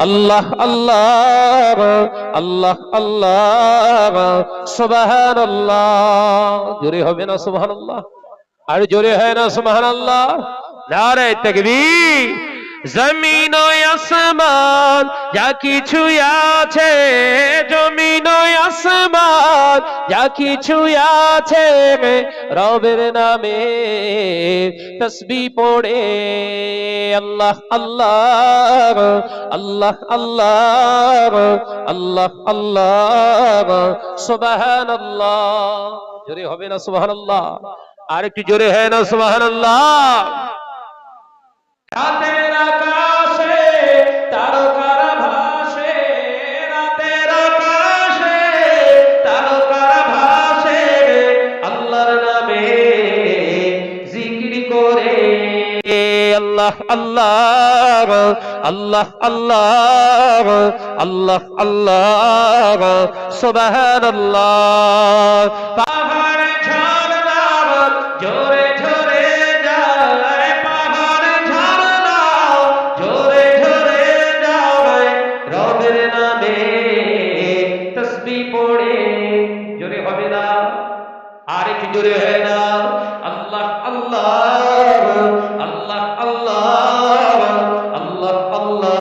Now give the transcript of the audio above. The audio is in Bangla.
আল্লাহ আল্লাহ আল্লাহ আল্লাহ সুবহানাল্লাহ। জোরে হবে না সুবহানাল্লাহ? আর জোরে হয় না সুবহানাল্লাহ? নারে তাকবীর। জমিন ও আসমান যা কিছু আছে, জমিন ও আসমান যা কিছু আছে, রবের নামে তসবিহ পড়ে আল্লাহ আল্লাহ আল্লাহ আল্লাহ আল্লাহ আল্লাহ সুবহানাল্লাহ। জোরে হবে না সুবহানাল্লাহ? আর একটু জোরে হয় না সুবহানাল্লাহ? রাতের আকাশে তারকারা ভাসে, রাতের আকাশে তারকারা ভাসে, আল্লাহর নামে জিকির করে আল্লাহ আল্লাহ আল্লাহ আল্লাহ আল্লাহ আল্লাহ সুবহানাল্লাহ। পাহাড় ঝরনা জোরে ঝরে যায়, পাহাড় ঝরনা জোরে ঝরে যায়, রবের নামে তসবিহ পড়ে। জোরে হবে না? আর একটু জোরে হয় না? আল্লাহ আল্লাহ